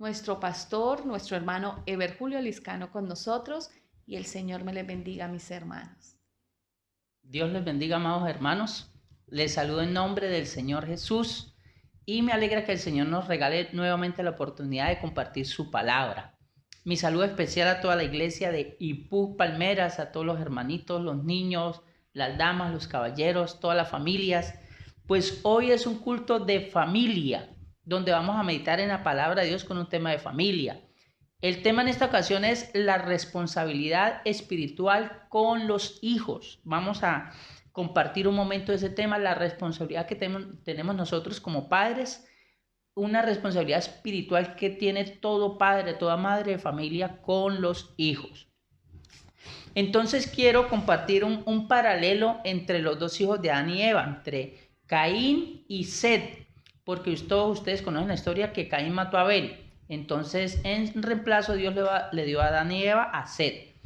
nuestro pastor, nuestro hermano Ever Julio Liscano con nosotros y el Señor me les bendiga, mis hermanos. Dios les bendiga, amados hermanos. Les saludo en nombre del Señor Jesús y me alegra que el Señor nos regale nuevamente la oportunidad de compartir su palabra. Mi saludo especial a toda la iglesia de Ipú Palmeras, a todos los hermanitos, los niños, las damas, los caballeros, todas las familias. Pues hoy es un culto de familia, donde vamos a meditar en la palabra de Dios con un tema de familia. El tema en esta ocasión es la responsabilidad espiritual con los hijos. Vamos a compartir un momento de ese tema, la responsabilidad que tenemos nosotros como padres, una responsabilidad espiritual que tiene todo padre, toda madre de familia con los hijos. Entonces quiero compartir un paralelo entre los dos hijos de Adán y Eva, entre Caín y Set, porque todos ustedes conocen la historia que Caín mató a Abel. Entonces, en reemplazo, Dios le dio a Adán y Eva a Set.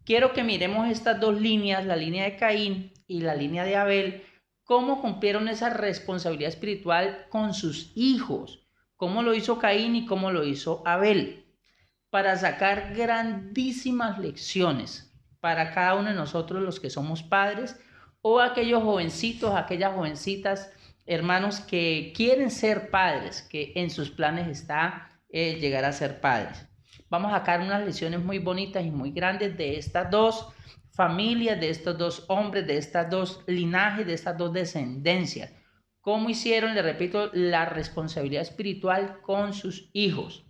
Quiero que miremos estas dos líneas, la línea de Caín y la línea de Abel, cómo cumplieron esa responsabilidad espiritual con sus hijos, cómo lo hizo Caín y cómo lo hizo Abel, para sacar grandísimas lecciones para cada uno de nosotros los que somos padres o aquellos jovencitos, aquellas jovencitas, hermanos que quieren ser padres, que en sus planes está llegar a ser padres. Vamos a sacar unas lecciones muy bonitas y muy grandes de estas dos familias, de estos dos hombres, de estas dos linajes, de estas dos descendencias. Cómo hicieron, le repito, la responsabilidad espiritual con sus hijos.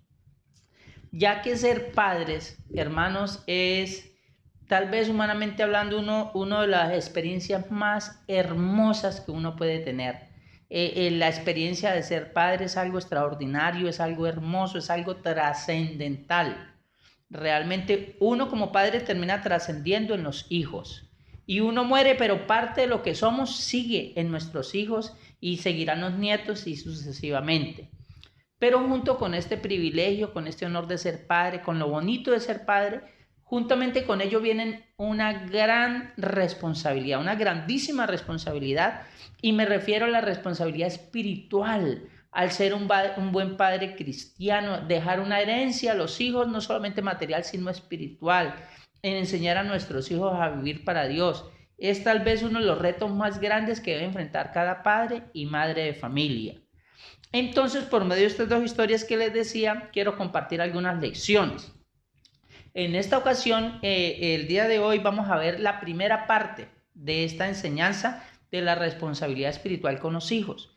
Ya que ser padres, hermanos, es tal vez humanamente hablando una de las experiencias más hermosas que uno puede tener. La experiencia de ser padre es algo extraordinario, es algo hermoso, es algo trascendental. Realmente uno como padre termina trascendiendo en los hijos. Y uno muere, pero parte de lo que somos sigue en nuestros hijos y seguirán los nietos y sucesivamente. Pero junto con este privilegio, con este honor de ser padre, con lo bonito de ser padre, juntamente con ello vienen una gran responsabilidad, una grandísima responsabilidad, y me refiero a la responsabilidad espiritual, al ser un buen padre cristiano, dejar una herencia a los hijos, no solamente material, sino espiritual, en enseñar a nuestros hijos a vivir para Dios. Es tal vez uno de los retos más grandes que debe enfrentar cada padre y madre de familia. Entonces, por medio de estas dos historias que les decía, quiero compartir algunas lecciones. En esta ocasión, el día de hoy, vamos a ver la primera parte de esta enseñanza de la responsabilidad espiritual con los hijos.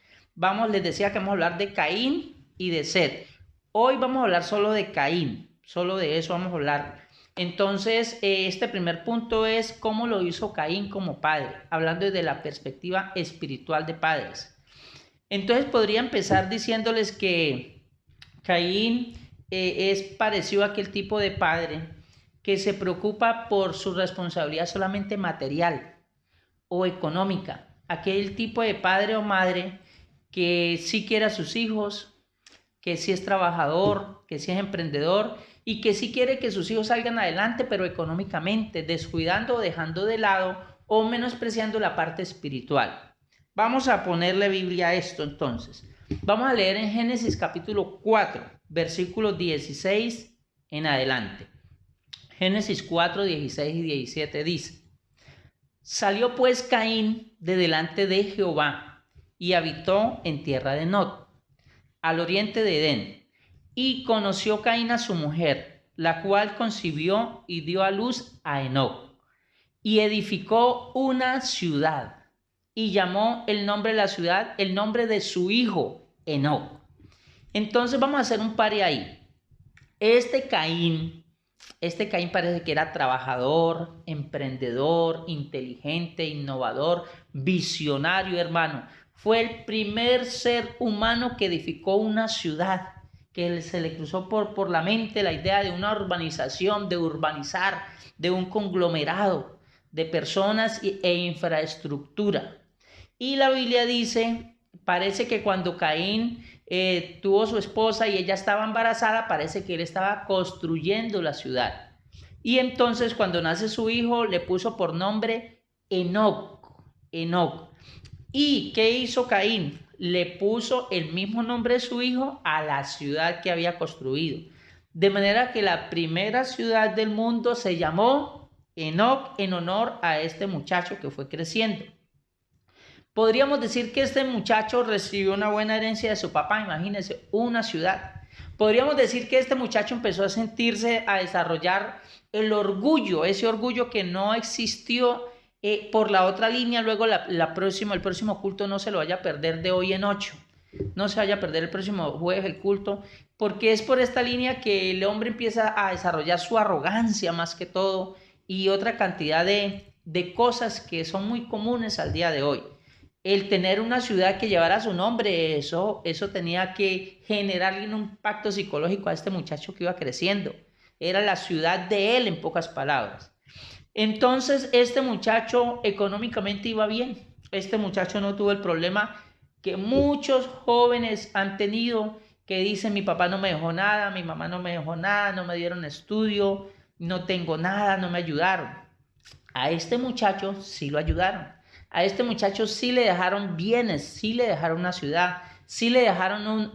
Les decía que vamos a hablar de Caín y de Set. Hoy vamos a hablar solo de Caín, solo de eso vamos a hablar. Entonces, este primer punto es cómo lo hizo Caín como padre, hablando desde la perspectiva espiritual de padres. Entonces podría empezar diciéndoles que Caín es parecido a aquel tipo de padre que se preocupa por su responsabilidad solamente material o económica. Aquel tipo de padre o madre que sí quiere a sus hijos, que sí es trabajador, que sí es emprendedor y que sí quiere que sus hijos salgan adelante, pero económicamente, descuidando o dejando de lado o menospreciando la parte espiritual. Vamos a ponerle Biblia a esto entonces. Vamos a leer en Génesis capítulo 4, versículos 16 en adelante. Génesis 4, 16 y 17 dice: Salió pues Caín de delante de Jehová y habitó en tierra de Nod, al oriente de Edén. Y conoció Caín a su mujer, la cual concibió y dio a luz a Enoc. Y edificó una ciudad y llamó el nombre de la ciudad, el nombre de su hijo, Enoc. Entonces vamos a hacer un pare ahí. Este Caín parece que era trabajador, emprendedor, inteligente, innovador, visionario, hermano. Fue el primer ser humano que edificó una ciudad, que se le cruzó por la mente la idea de una urbanización, de urbanizar, de un conglomerado de personas e infraestructura. Y la Biblia dice, parece que cuando Caín tuvo su esposa y ella estaba embarazada, parece que él estaba construyendo la ciudad. Y entonces cuando nace su hijo le puso por nombre Enoc. ¿Y qué hizo Caín? le puso el mismo nombre de su hijo a la ciudad que había construido. De manera que la primera ciudad del mundo se llamó Enoc en honor a este muchacho que fue creciendo. Podríamos decir que este muchacho recibió una buena herencia de su papá, imagínense, una ciudad. Podríamos decir que este muchacho empezó a sentirse, a desarrollar el orgullo, ese orgullo que no existió por la otra línea. Luego el próximo culto no se lo vaya a perder de hoy en 8. No se vaya a perder el próximo jueves el culto, porque es por esta línea que el hombre empieza a desarrollar su arrogancia más que todo y otra cantidad de cosas que son muy comunes al día de hoy. El tener una ciudad que llevara su nombre, eso tenía que generarle un impacto psicológico a este muchacho que iba creciendo. Era la ciudad de él, en pocas palabras. Entonces, este muchacho económicamente iba bien. Este muchacho no tuvo el problema que muchos jóvenes han tenido, que dicen: mi papá no me dejó nada, mi mamá no me dejó nada, no me dieron estudio, no tengo nada, no me ayudaron. A este muchacho sí lo ayudaron. A este muchacho sí le dejaron bienes, sí le dejaron una ciudad, sí le dejaron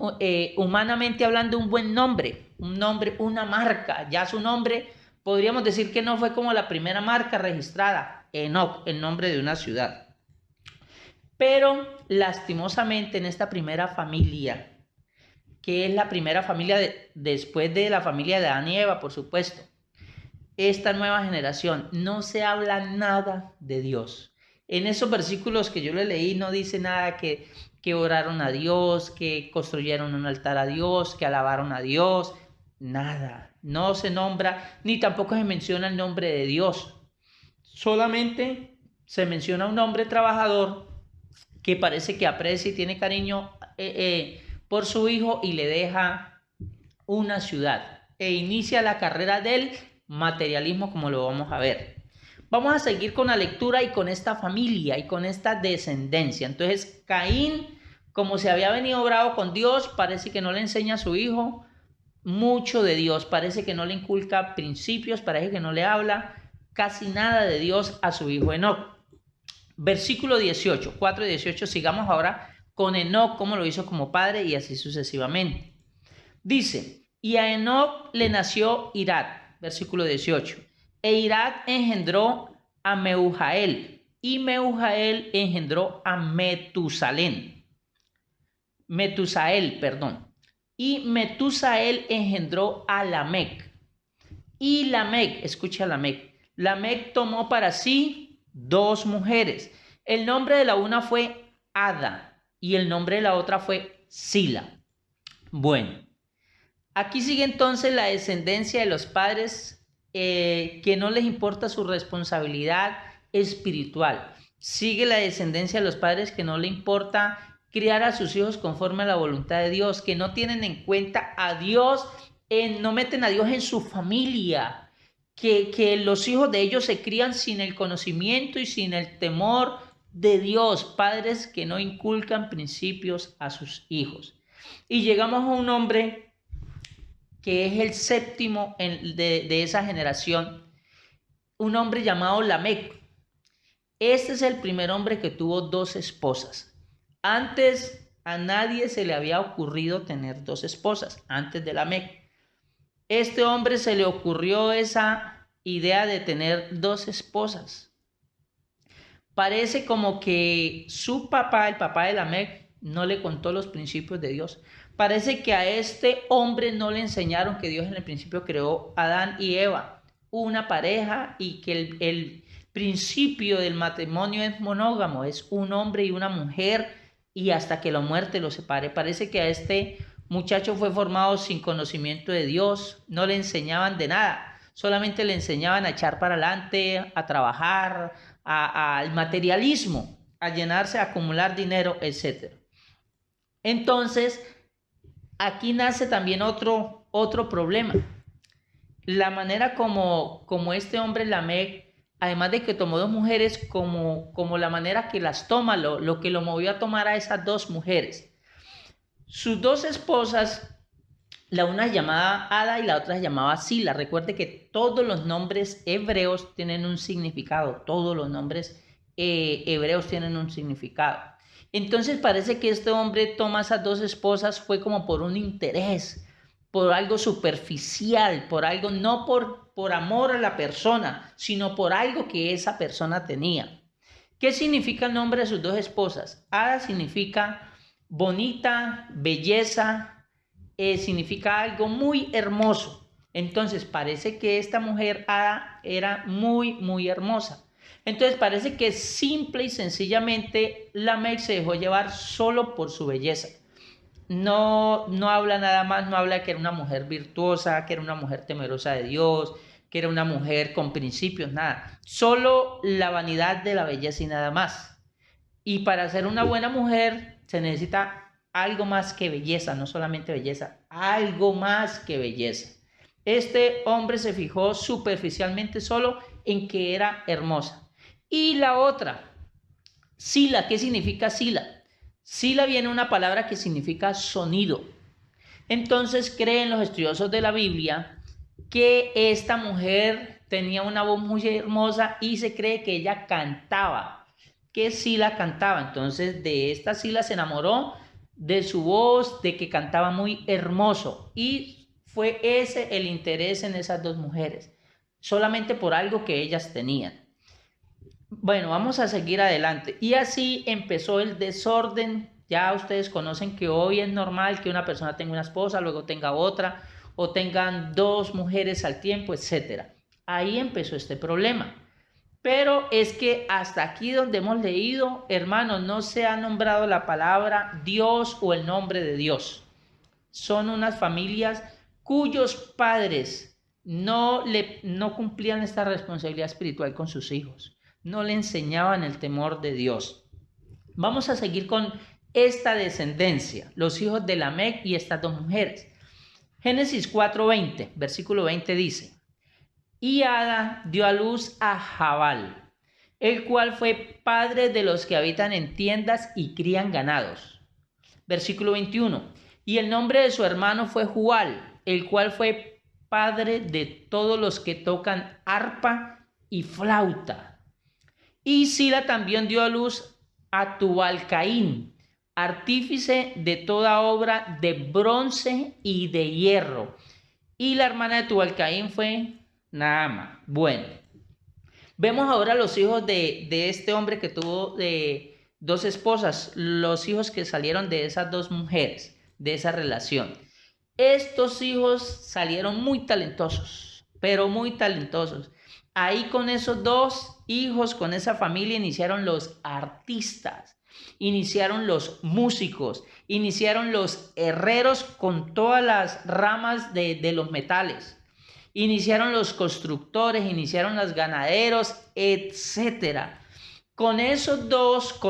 humanamente hablando un buen nombre, una marca. Ya su nombre, podríamos decir que no fue como la primera marca registrada, Enoc, el nombre de una ciudad. Pero lastimosamente en esta primera familia, que es la primera familia después de la familia de Adán y Eva, por supuesto, esta nueva generación, no se habla nada de Dios. En esos versículos que yo le leí no dice nada que oraron a Dios, que construyeron un altar a Dios, que alabaron a Dios, nada. No se nombra, ni tampoco se menciona el nombre de Dios. Solamente se menciona un hombre trabajador que parece que aprecia y tiene cariño por su hijo y le deja una ciudad e inicia la carrera del materialismo, como lo vamos a ver. Vamos a seguir con la lectura y con esta familia y con esta descendencia. Entonces, Caín, como se había venido bravo con Dios, parece que no le enseña a su hijo mucho de Dios, parece que no le inculca principios, parece que no le habla casi nada de Dios a su hijo Enoc. Versículo 18, 4 y 18, sigamos ahora con Enoc, cómo lo hizo como padre y así sucesivamente. Dice: y a Enoc le nació Irad, versículo 18. E Irad engendró a Mehujael, y Mehujael engendró a Metusael, y Metusael engendró a Lamec. Y Lamec, escucha Lamec tomó para sí 2 mujeres. El nombre de la una fue Ada y el nombre de la otra fue Sila. Bueno, aquí sigue entonces la descendencia de los padres que no les importa su responsabilidad espiritual. Sigue la descendencia de los padres que no le importa criar a sus hijos conforme a la voluntad de Dios, que no tienen en cuenta a Dios, no meten a Dios en su familia, que los hijos de ellos se crían sin el conocimiento y sin el temor de Dios, padres que no inculcan principios a sus hijos. Y llegamos a un hombre que es el séptimo de esa generación, un hombre llamado Lamec. Este es el primer hombre que tuvo 2 esposas. Antes a nadie se le había ocurrido tener 2 esposas, antes de Lamec. Este hombre se le ocurrió esa idea de tener 2 esposas. Parece como que su papá, el papá de Lamec, no le contó los principios de Dios. Parece que a este hombre no le enseñaron que Dios en el principio creó a Adán y Eva, una pareja, y que el principio del matrimonio es monógamo, es un hombre y una mujer, y hasta que la muerte los separe. Parece que a este muchacho fue formado sin conocimiento de Dios, no le enseñaban de nada, solamente le enseñaban a echar para adelante, a trabajar, al materialismo, a llenarse, a acumular dinero, etc. Entonces, aquí nace también otro problema. La manera como este hombre Lamec, además de que tomó 2 mujeres, como la manera que las toma, lo que lo movió a tomar a esas 2 mujeres. Sus 2 esposas, la una llamada Ada y la otra se llamaba Sila. Recuerde que todos los nombres hebreos tienen un significado, todos los nombres hebreos tienen un significado. Entonces parece que este hombre toma esas dos esposas fue como por un interés, por algo superficial, por algo, no por amor a la persona, sino por algo que esa persona tenía. ¿Qué significa el nombre de sus dos esposas? Ada significa bonita, belleza, significa algo muy hermoso. Entonces parece que esta mujer Ada era muy hermosa. Entonces parece que simple y sencillamente Lamec se dejó llevar solo por su belleza. No habla nada más, no habla que era una mujer virtuosa, que era una mujer temerosa de Dios, que era una mujer con principios, nada. Solo la vanidad de la belleza y nada más. Y para ser una buena mujer se necesita algo más que belleza, no solamente belleza, algo más que belleza. Este hombre se fijó superficialmente solo en que era hermosa. Y la otra, Sila, ¿qué significa Sila? Sila viene de una palabra que significa sonido. Entonces creen los estudiosos de la Biblia que esta mujer tenía una voz muy hermosa y se cree que ella cantaba, que Sila cantaba. Entonces de esta Sila se enamoró de su voz, de que cantaba muy hermoso, y fue ese el interés en esas dos mujeres, solamente por algo que ellas tenían. Bueno, vamos a seguir adelante. Y así empezó el desorden. Ya ustedes conocen que hoy es normal que una persona tenga una esposa, luego tenga otra, o tengan dos mujeres al tiempo, etc. Ahí empezó este problema. Pero es que hasta aquí donde hemos leído, hermanos, no se ha nombrado la palabra Dios o el nombre de Dios. Son unas familias cuyos padres no cumplían esta responsabilidad espiritual con sus hijos. No le enseñaban el temor de Dios. Vamos a seguir con esta descendencia, los hijos de Lamec y estas dos mujeres. Génesis 4:20, versículo 20 dice: y Ada dio a luz a Jabal, el cual fue padre de los que habitan en tiendas y crían ganados. Versículo 21, y el nombre de su hermano fue Jual, el cual fue padre de todos los que tocan arpa y flauta. Y Sila también dio a luz a Tubal-Caín, artífice de toda obra de bronce y de hierro. Y la hermana de Tubal-Caín fue Naama. Bueno, vemos ahora los hijos de este hombre que tuvo dos esposas, los hijos que salieron de esas dos mujeres, de esa relación. Estos hijos salieron muy talentosos, pero muy talentosos. Ahí con esos dos hijos, con esa familia, iniciaron los artistas, iniciaron los músicos, iniciaron los herreros con todas las ramas de los metales, iniciaron los constructores, iniciaron los ganaderos, etc. Con esos dos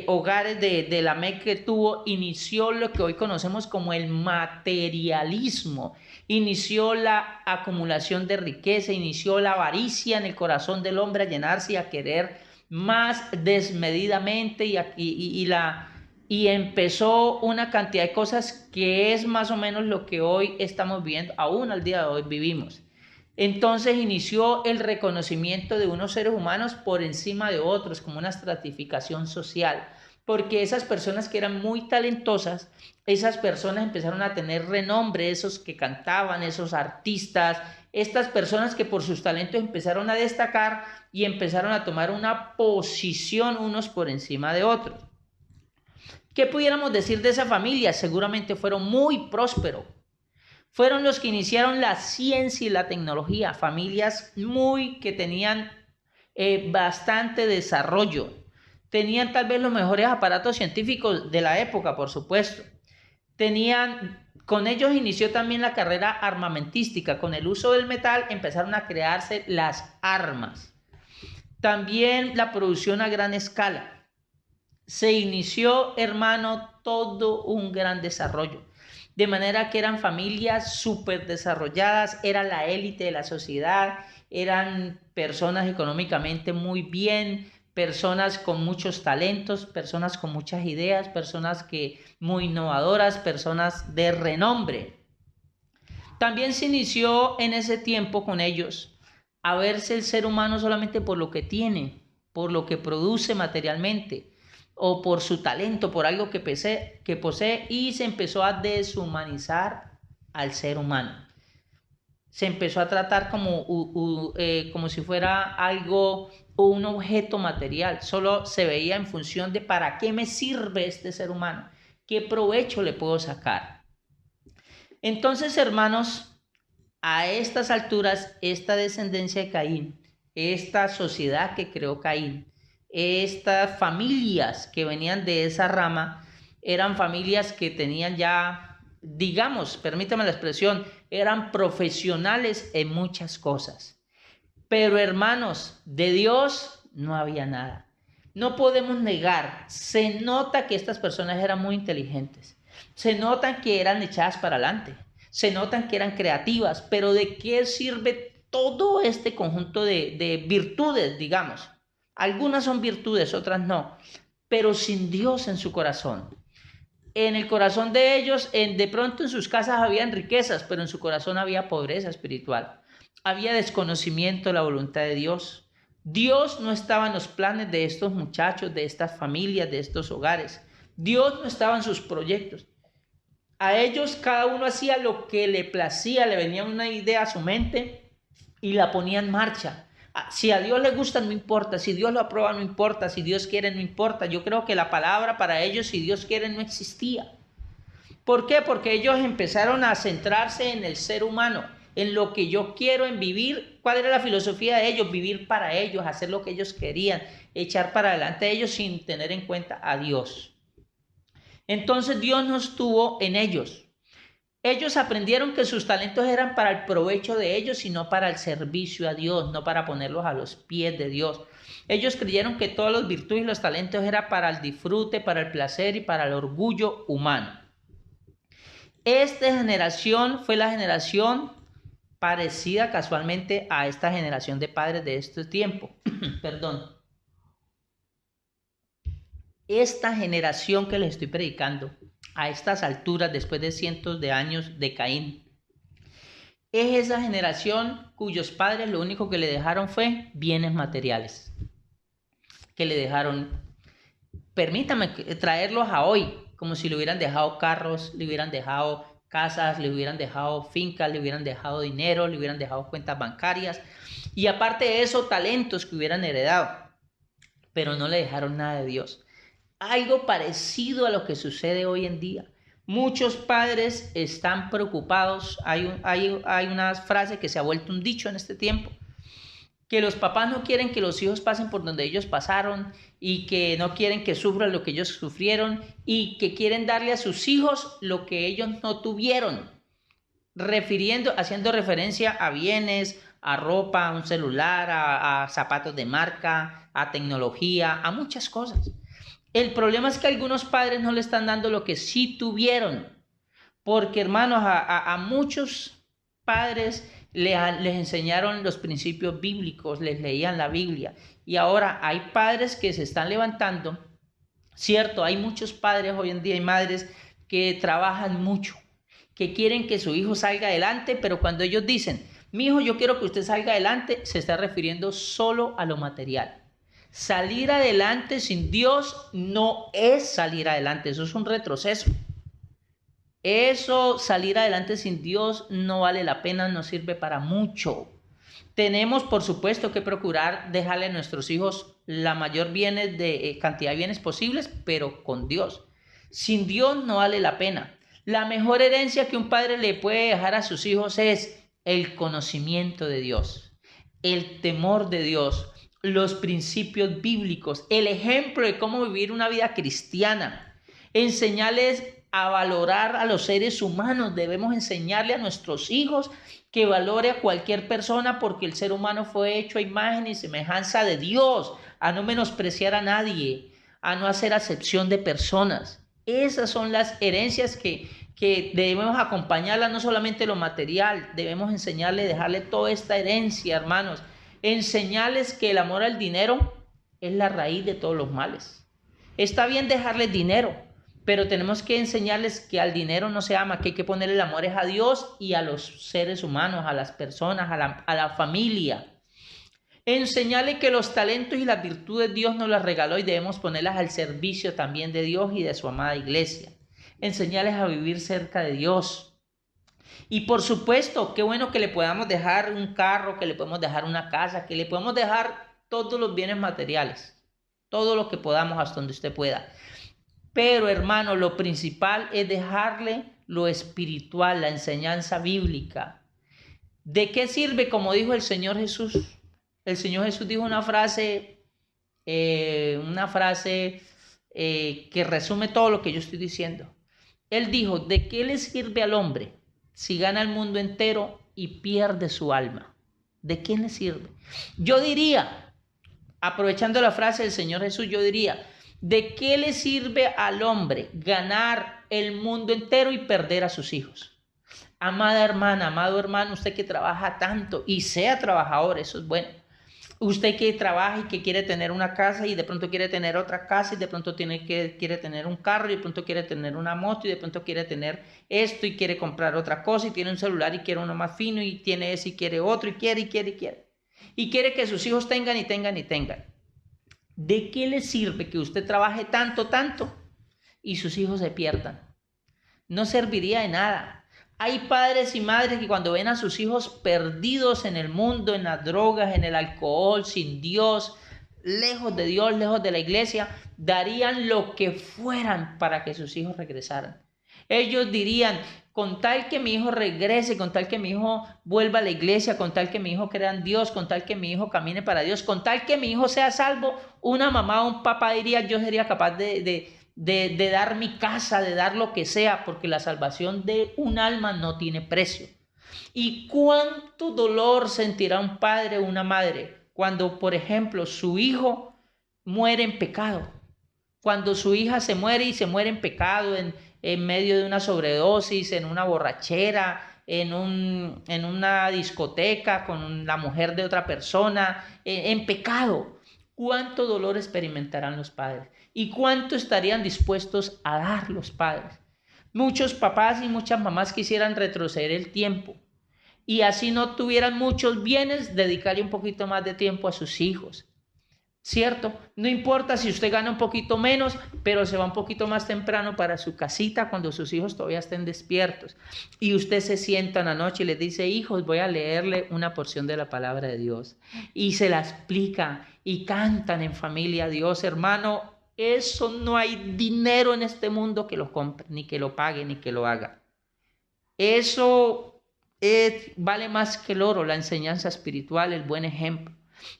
hogares de Lamec que tuvo, inició lo que hoy conocemos como el materialismo, inició la acumulación de riqueza, inició la avaricia en el corazón del hombre a llenarse y a querer más desmedidamente y empezó una cantidad de cosas que es más o menos lo que hoy estamos viendo, aún al día de hoy vivimos. Entonces inició el reconocimiento de unos seres humanos por encima de otros, como una estratificación social, porque esas personas que eran muy talentosas, esas personas empezaron a tener renombre, esos que cantaban, esos artistas, estas personas que por sus talentos empezaron a destacar y empezaron a tomar una posición unos por encima de otros. ¿Qué pudiéramos decir de esa familia? Seguramente fueron muy prósperos. Fueron los que iniciaron la ciencia y la tecnología, familias que tenían bastante desarrollo. Tenían tal vez los mejores aparatos científicos de la época, por supuesto. Con ellos inició también la carrera armamentística. Con el uso del metal empezaron a crearse las armas. También la producción a gran escala. Se inició, hermano, todo un gran desarrollo. De manera que eran familias súper desarrolladas, era la élite de la sociedad, eran personas económicamente muy bien, personas con muchos talentos, personas con muchas ideas, personas muy innovadoras, personas de renombre. También se inició en ese tiempo con ellos a verse el ser humano solamente por lo que tiene, por lo que produce materialmente. o por su talento, por algo que posee, y se empezó a deshumanizar al ser humano. Se empezó a tratar como si fuera algo o un objeto material. Solo se veía en función de para qué me sirve este ser humano, qué provecho le puedo sacar. Entonces, hermanos, a estas alturas, esta descendencia de Caín, esta sociedad que creó Caín, estas familias que venían de esa rama, eran familias que tenían ya, digamos, permítame la expresión, eran profesionales en muchas cosas. Pero hermanos, de Dios no había nada. No podemos negar, se nota que estas personas eran muy inteligentes, se notan que eran echadas para adelante, se notan que eran creativas, pero ¿de qué sirve todo este conjunto de virtudes, digamos? Algunas son virtudes, otras no, pero sin Dios en su corazón. En el corazón de ellos, de pronto en sus casas habían riquezas, pero en su corazón había pobreza espiritual. Había desconocimiento de la voluntad de Dios. Dios no estaba en los planes de estos muchachos, de estas familias, de estos hogares. Dios no estaba en sus proyectos. A ellos cada uno hacía lo que le placía, le venía una idea a su mente y la ponía en marcha. Si a Dios le gusta, no importa. Si Dios lo aprueba, no importa. Si Dios quiere, no importa. Yo creo que la palabra para ellos, si Dios quiere, no existía. ¿Por qué? Porque ellos empezaron a centrarse en el ser humano, en lo que yo quiero, en vivir. ¿Cuál era la filosofía de ellos? Vivir para ellos, hacer lo que ellos querían, echar para adelante a ellos sin tener en cuenta a Dios. Entonces Dios no estuvo en ellos. Ellos aprendieron que sus talentos eran para el provecho de ellos y no para el servicio a Dios, no para ponerlos a los pies de Dios. Ellos creyeron que todas las virtudes y los talentos eran para el disfrute, para el placer y para el orgullo humano. Esta generación fue la generación parecida casualmente a esta generación de padres de este tiempo. Perdón. Esta generación que les estoy predicando a estas alturas, después de cientos de años de Caín, es esa generación cuyos padres lo único que le dejaron fue bienes materiales. Que le dejaron, permítame traerlos a hoy, como si le hubieran dejado carros, le hubieran dejado casas, le hubieran dejado fincas, le hubieran dejado dinero, le hubieran dejado cuentas bancarias y aparte de eso, talentos que hubieran heredado, pero no le dejaron nada de Dios. Algo parecido a lo que sucede hoy en día. Muchos padres están preocupados. Hay una frase que se ha vuelto un dicho en este tiempo, que los papás no quieren que los hijos pasen por donde ellos pasaron y que no quieren que sufran lo que ellos sufrieron y que quieren darle a sus hijos lo que ellos no tuvieron, haciendo referencia a bienes, a ropa, a un celular, a zapatos de marca, a tecnología, a muchas cosas. El problema es que algunos padres no le están dando lo que sí tuvieron, porque hermanos, a muchos padres les enseñaron los principios bíblicos, les leían la Biblia, y ahora hay padres que se están levantando, cierto, hay muchos padres hoy en día y madres que trabajan mucho, que quieren que su hijo salga adelante, pero cuando ellos dicen, mi hijo, yo quiero que usted salga adelante, se está refiriendo solo a lo material. Salir adelante sin Dios no es salir adelante, eso es un retroceso. Eso, salir adelante sin Dios no vale la pena, no sirve para mucho. Tenemos, por supuesto, que procurar dejarle a nuestros hijos la mayor cantidad de bienes posibles, pero con Dios. Sin Dios no vale la pena. La mejor herencia que un padre le puede dejar a sus hijos es el conocimiento de Dios, el temor de Dios, los principios bíblicos, el ejemplo de cómo vivir una vida cristiana, enseñarles a valorar a los seres humanos. Debemos enseñarle a nuestros hijos que valore a cualquier persona porque el ser humano fue hecho a imagen y semejanza de Dios, a no menospreciar a nadie, a no hacer acepción de personas. Esas son las herencias que debemos acompañarlas, no solamente lo material, debemos enseñarle, dejarle toda esta herencia, hermanos. Enseñarles que el amor al dinero es la raíz de todos los males. Está bien dejarles dinero, pero tenemos que enseñarles que al dinero no se ama, que hay que ponerle el amor a Dios y a los seres humanos, a las personas, a la familia. Enseñarle que los talentos y las virtudes Dios nos las regaló y debemos ponerlas al servicio también de Dios y de su amada iglesia. Enseñarles a vivir cerca de Dios. Y por supuesto, qué bueno que le podamos dejar un carro, que le podemos dejar una casa, que le podemos dejar todos los bienes materiales, todo lo que podamos hasta donde usted pueda. Pero hermano, lo principal es dejarle lo espiritual, la enseñanza bíblica. ¿De qué sirve? Como dijo el Señor Jesús. El Señor Jesús dijo una frase que resume todo lo que yo estoy diciendo. Él dijo, ¿de qué le sirve al hombre si gana el mundo entero y pierde su alma? ¿De qué le sirve? Yo diría, aprovechando la frase del Señor Jesús, yo diría, ¿de qué le sirve al hombre ganar el mundo entero y perder a sus hijos? Amada hermana, amado hermano, usted que trabaja tanto y sea trabajador, eso es bueno. Usted que trabaja y que quiere tener una casa y de pronto quiere tener otra casa y de pronto quiere tener un carro y de pronto quiere tener una moto y de pronto quiere tener esto y quiere comprar otra cosa y tiene un celular y quiere uno más fino y tiene ese y quiere otro y quiere. Y quiere que sus hijos tengan. ¿De qué le sirve que usted trabaje tanto y sus hijos se pierdan? No serviría de nada. Hay padres y madres que cuando ven a sus hijos perdidos en el mundo, en las drogas, en el alcohol, sin Dios, lejos de Dios, lejos de la iglesia, darían lo que fueran para que sus hijos regresaran. Ellos dirían, con tal que mi hijo regrese, con tal que mi hijo vuelva a la iglesia, con tal que mi hijo crea en Dios, con tal que mi hijo camine para Dios, con tal que mi hijo sea salvo, una mamá o un papá diría, yo sería capaz de dar mi casa, de dar lo que sea, porque la salvación de un alma no tiene precio. ¿Y cuánto dolor sentirá un padre o una madre cuando, por ejemplo, su hijo muere en pecado? Cuando su hija se muere y se muere en pecado, en medio de una sobredosis, en una borrachera, en una discoteca con la mujer de otra persona, en pecado. ¿Cuánto dolor experimentarán los padres? ¿Y cuánto estarían dispuestos a dar los padres? Muchos papás y muchas mamás quisieran retroceder el tiempo y así no tuvieran muchos bienes, dedicarle un poquito más de tiempo a sus hijos. ¿Cierto? No importa si usted gana un poquito menos, pero se va un poquito más temprano para su casita cuando sus hijos todavía estén despiertos. Y usted se sienta una noche y les dice, hijos, voy a leerle una porción de la palabra de Dios. Y se la explica y cantan en familia a Dios. Hermano, eso no hay dinero en este mundo que lo compre, ni que lo pague, ni que lo haga. Eso vale más que el oro, la enseñanza espiritual, el buen ejemplo.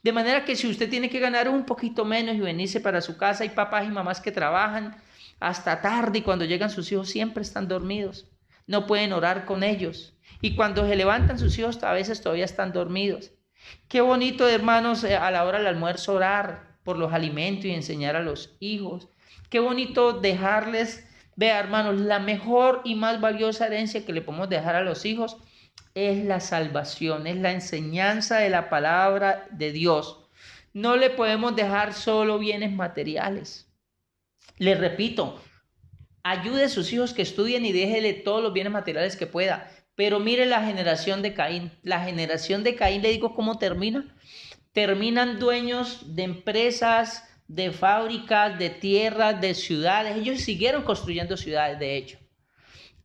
De manera que si usted tiene que ganar un poquito menos y venirse para su casa, hay papás y mamás que trabajan hasta tarde y cuando llegan sus hijos siempre están dormidos. No pueden orar con ellos. Y cuando se levantan sus hijos a veces todavía están dormidos. Qué bonito, hermanos, a la hora del almuerzo orar por los alimentos y enseñar a los hijos. Qué bonito dejarles, vea hermanos, la mejor y más valiosa herencia que le podemos dejar a los hijos es la salvación, es la enseñanza de la palabra de Dios. No le podemos dejar solo bienes materiales. Les repito, ayude a sus hijos que estudien y déjele todos los bienes materiales que pueda. Pero mire la generación de Caín. La generación de Caín, le digo cómo termina. Terminan dueños de empresas, de fábricas, de tierras, de ciudades. Ellos siguieron construyendo ciudades, de hecho,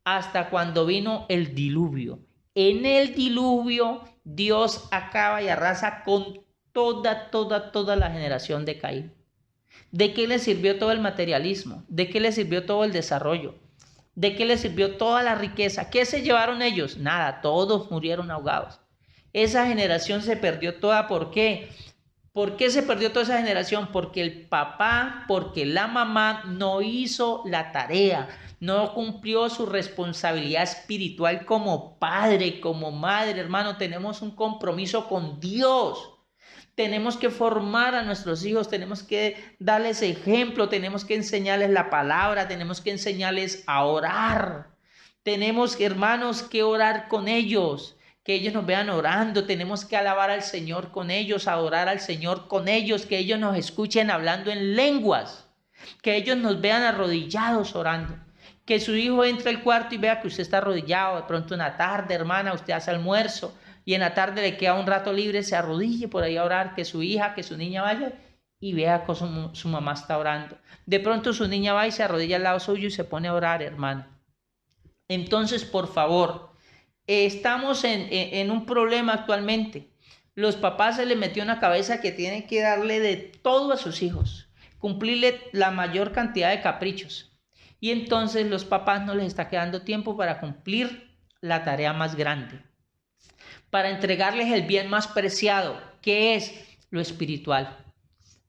hasta cuando vino el diluvio. En el diluvio, Dios acaba y arrasa con toda la generación de Caín. ¿De qué le sirvió todo el materialismo? ¿De qué le sirvió todo el desarrollo? ¿De qué le sirvió toda la riqueza? ¿Qué se llevaron ellos? Nada, todos murieron ahogados. Esa generación se perdió toda. ¿Por qué? ¿Por qué se perdió toda esa generación? Porque el papá, porque la mamá no hizo la tarea, no cumplió su responsabilidad espiritual como padre, como madre. Hermano, tenemos un compromiso con Dios. Tenemos que formar a nuestros hijos, tenemos que darles ejemplo, tenemos que enseñarles la palabra, tenemos que enseñarles a orar. Tenemos, hermanos, que orar con ellos, que ellos nos vean orando. Tenemos que alabar al Señor con ellos, adorar al Señor con ellos, que ellos nos escuchen hablando en lenguas, que ellos nos vean arrodillados orando. Que su hijo entre al cuarto y vea que usted está arrodillado, de pronto en la tarde, hermana, usted hace almuerzo y en la tarde le queda un rato libre, se arrodille por ahí a orar, que su hija, que su niña vaya y vea que su mamá está orando. De pronto su niña va y se arrodilla al lado suyo y se pone a orar, hermano. Entonces, por favor, estamos en un problema actualmente. Los papás se les metió en la cabeza que tienen que darle de todo a sus hijos, cumplirle la mayor cantidad de caprichos. Y entonces los papás no les está quedando tiempo para cumplir la tarea más grande, para entregarles el bien más preciado, que es lo espiritual.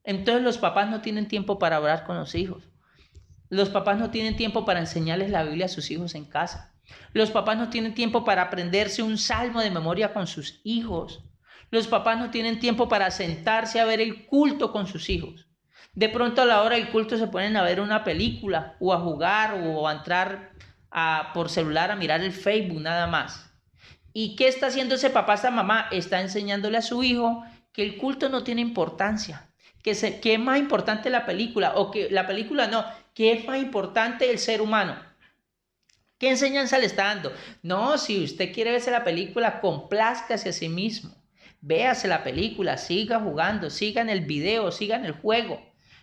Entonces los papás no tienen tiempo para orar con los hijos. Los papás no tienen tiempo para enseñarles la Biblia a sus hijos en casa. Los papás no tienen tiempo para aprenderse un salmo de memoria con sus hijos. Los papás no tienen tiempo para sentarse a ver el culto con sus hijos. De pronto a la hora del culto se ponen a ver una película o a jugar o a entrar por celular a mirar el Facebook nada más. ¿Y qué está haciendo ese papá, esa mamá? Está enseñándole a su hijo que el culto no tiene importancia, que es más importante la película, o que la película no, que es más importante el ser humano. ¿Qué enseñanza le está dando? No, si usted quiere verse la película, complázcase a sí mismo. Véase la película, siga jugando, siga en el video, siga en el juego.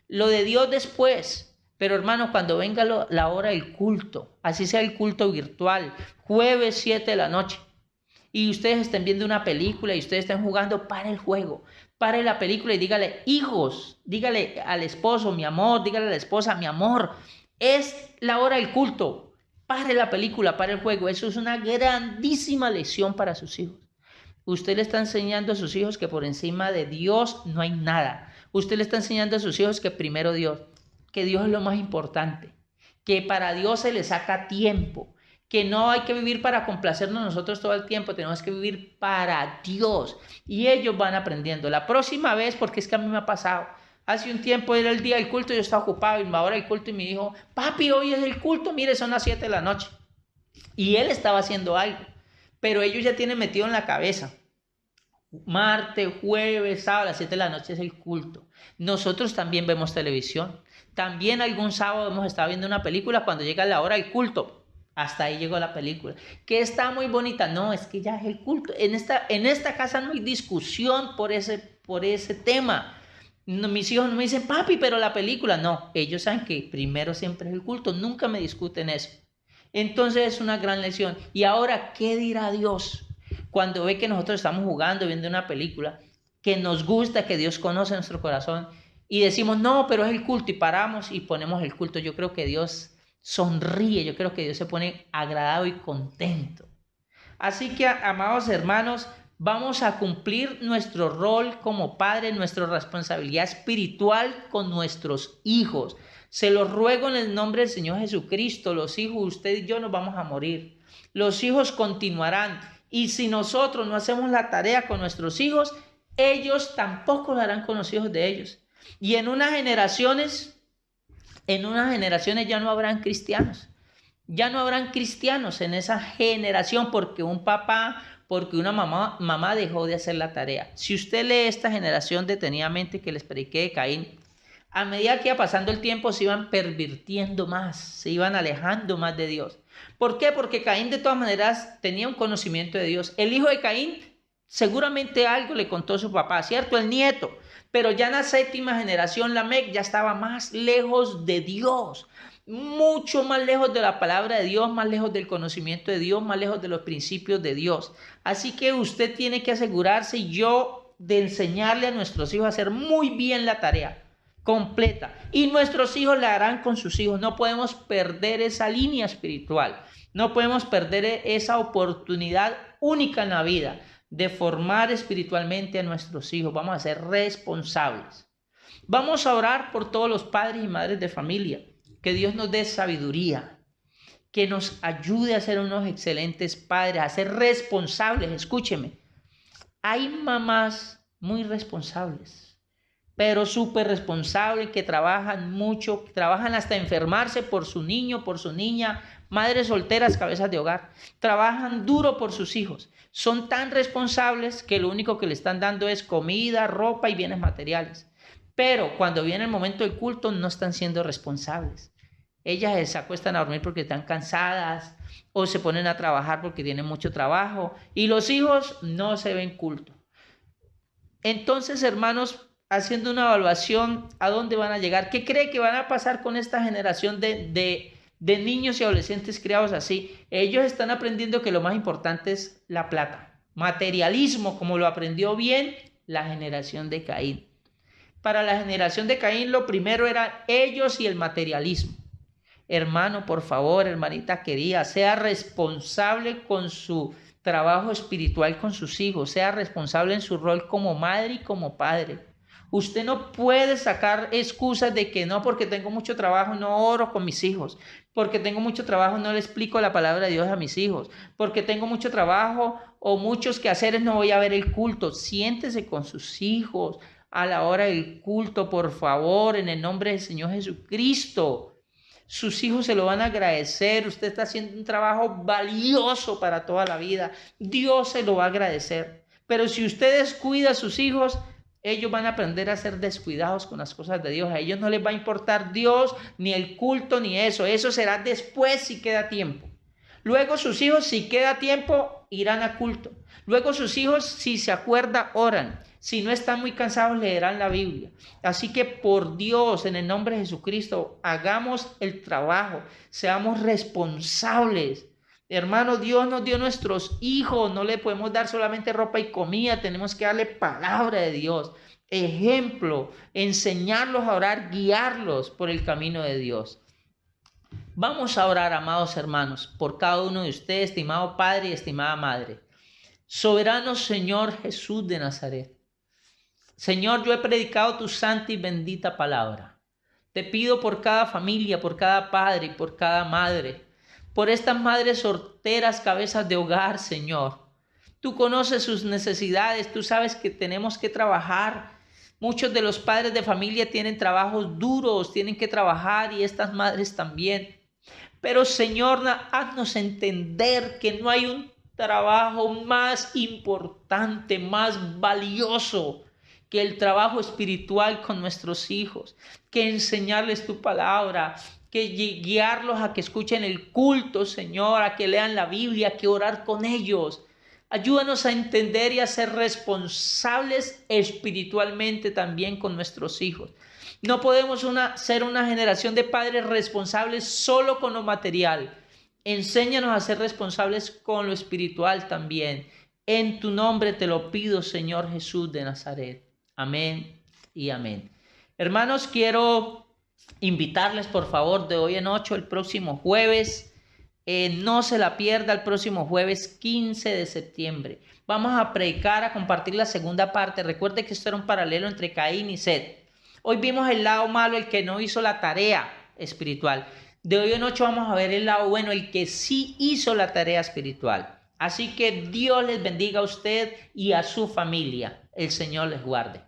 Lo de Dios después. Pero hermano, cuando venga la hora del culto, así sea el culto virtual, jueves 7 de la noche, y ustedes estén viendo una película y ustedes estén jugando, para el juego, pare la película y dígale, hijos, dígale al esposo, mi amor, dígale a la esposa, mi amor, es la hora del culto, pare la película, pare el juego. Eso es una grandísima lección para sus hijos. Usted le está enseñando a sus hijos que por encima de Dios no hay nada. Usted le está enseñando a sus hijos que primero Dios, que Dios es lo más importante, que para Dios se le saca tiempo, que no hay que vivir para complacernos nosotros todo el tiempo, tenemos que vivir para Dios. Y ellos van aprendiendo. La próxima vez, porque es que a mí me ha pasado, hace un tiempo era el día del culto, yo estaba ocupado y ahora el culto y me dijo, papi, hoy es el culto, mire, son las 7 de la noche. Y él estaba haciendo algo, pero ellos ya tienen metido en la cabeza, martes, jueves, sábado, a las 7 de la noche es el culto. Nosotros también vemos televisión. También algún sábado hemos estado viendo una película cuando llega la hora del culto. Hasta ahí llegó la película. Que está muy bonita. No, es que ya es el culto. En esta casa no hay discusión por ese tema. No, mis hijos no me dicen, papi, pero la película. No, ellos saben que primero siempre es el culto. Nunca me discuten eso. Entonces es una gran lección. Y ahora, ¿qué dirá Dios cuando ve que nosotros estamos jugando, viendo una película, que nos gusta, que Dios conoce nuestro corazón, y decimos, no, pero es el culto, y paramos y ponemos el culto? Yo creo que Dios sonríe, yo creo que Dios se pone agradado y contento. Así que, amados hermanos, vamos a cumplir nuestro rol como padres, nuestra responsabilidad espiritual con nuestros hijos. Se los ruego en el nombre del Señor Jesucristo. Los hijos, usted y yo, nos vamos a morir. Los hijos continuarán. Y si nosotros no hacemos la tarea con nuestros hijos, ellos tampoco lo harán con los hijos de ellos. Y en unas generaciones ya no habrán cristianos. Ya no habrán cristianos en esa generación porque un papá, porque una mamá dejó de hacer la tarea. Si usted lee esta generación detenidamente que les prediqué de Caín, a medida que iba pasando el tiempo se iban pervirtiendo más, se iban alejando más de Dios. ¿Por qué? Porque Caín de todas maneras tenía un conocimiento de Dios. El hijo de Caín seguramente algo le contó a su papá, ¿cierto? El nieto. Pero ya en la 7ª generación, Lamec ya estaba más lejos de Dios, mucho más lejos de la palabra de Dios, más lejos del conocimiento de Dios, más lejos de los principios de Dios. Así que usted tiene que asegurarse, de enseñarle a nuestros hijos a hacer muy bien la tarea completa. Y nuestros hijos la harán con sus hijos. No podemos perder esa línea espiritual. No podemos perder esa oportunidad única en la vida de formar espiritualmente a nuestros hijos. Vamos a ser responsables. Vamos a orar por todos los padres y madres de familia. Que Dios nos dé sabiduría, que nos ayude a ser unos excelentes padres, a ser responsables. Escúcheme, hay mamás muy responsables, pero súper responsables, que trabajan mucho, que trabajan hasta enfermarse por su niño, por su niña, madres solteras, cabezas de hogar, trabajan duro por sus hijos. Son tan responsables que lo único que le están dando es comida, ropa y bienes materiales. Pero cuando viene el momento del culto no están siendo responsables. Ellas se acuestan a dormir porque están cansadas o se ponen a trabajar porque tienen mucho trabajo y los hijos no se ven culto. Entonces, hermanos, haciendo una evaluación, ¿a dónde van a llegar? ¿Qué cree que van a pasar con esta generación de niños y adolescentes criados así? Ellos están aprendiendo que lo más importante es la plata. Materialismo, como lo aprendió bien la generación de Caín. Para la generación de Caín, lo primero era ellos y el materialismo. Hermano, por favor, hermanita querida, sea responsable con su trabajo espiritual con sus hijos, sea responsable en su rol como madre y como padre. Usted no puede sacar excusas de que no, porque tengo mucho trabajo, no oro con mis hijos, porque tengo mucho trabajo, no le explico la palabra de Dios a mis hijos, porque tengo mucho trabajo o muchos quehaceres, no voy a ver el culto. Siéntese con sus hijos a la hora del culto, por favor, en el nombre del Señor Jesucristo. Sus hijos se lo van a agradecer. Usted está haciendo un trabajo valioso para toda la vida. Dios se lo va a agradecer. Pero si usted descuida a sus hijos, ellos van a aprender a ser descuidados con las cosas de Dios. A ellos no les va a importar Dios, ni el culto, ni eso. Eso será después si queda tiempo. Luego sus hijos, si queda tiempo, irán a culto. Luego sus hijos, si se acuerda, oran. Si no están muy cansados, leerán la Biblia. Así que por Dios, en el nombre de Jesucristo, hagamos el trabajo. Seamos responsables. Hermano, Dios nos dio nuestros hijos. No le podemos dar solamente ropa y comida. Tenemos que darle palabra de Dios. Ejemplo, enseñarlos a orar, guiarlos por el camino de Dios. Vamos a orar, amados hermanos, por cada uno de ustedes, estimado Padre y estimada Madre. Soberano Señor Jesús de Nazaret. Señor, yo he predicado tu santa y bendita palabra. Te pido por cada familia, por cada padre y por cada madre, por estas madres solteras, cabezas de hogar, Señor. Tú conoces sus necesidades, tú sabes que tenemos que trabajar. Muchos de los padres de familia tienen trabajos duros, tienen que trabajar y estas madres también. Pero Señor, haznos entender que no hay un trabajo más importante, más valioso que el trabajo espiritual con nuestros hijos, que enseñarles tu palabra, que guiarlos a que escuchen el culto, Señor, a que lean la Biblia, que orar con ellos. Ayúdanos a entender y a ser responsables espiritualmente también con nuestros hijos. No podemos ser una generación de padres responsables solo con lo material. Enséñanos a ser responsables con lo espiritual también. En tu nombre te lo pido, Señor Jesús de Nazaret. Amén y amén. Hermanos, quiero invitarles, por favor, de hoy en 8, el próximo jueves. No se la pierda, el próximo jueves 15 de septiembre. Vamos a predicar, a compartir la segunda parte. Recuerde que esto era un paralelo entre Caín y Set. Hoy vimos el lado malo, el que no hizo la tarea espiritual. De hoy en 8 vamos a ver el lado bueno, el que sí hizo la tarea espiritual. Así que Dios les bendiga a usted y a su familia. El Señor les guarde.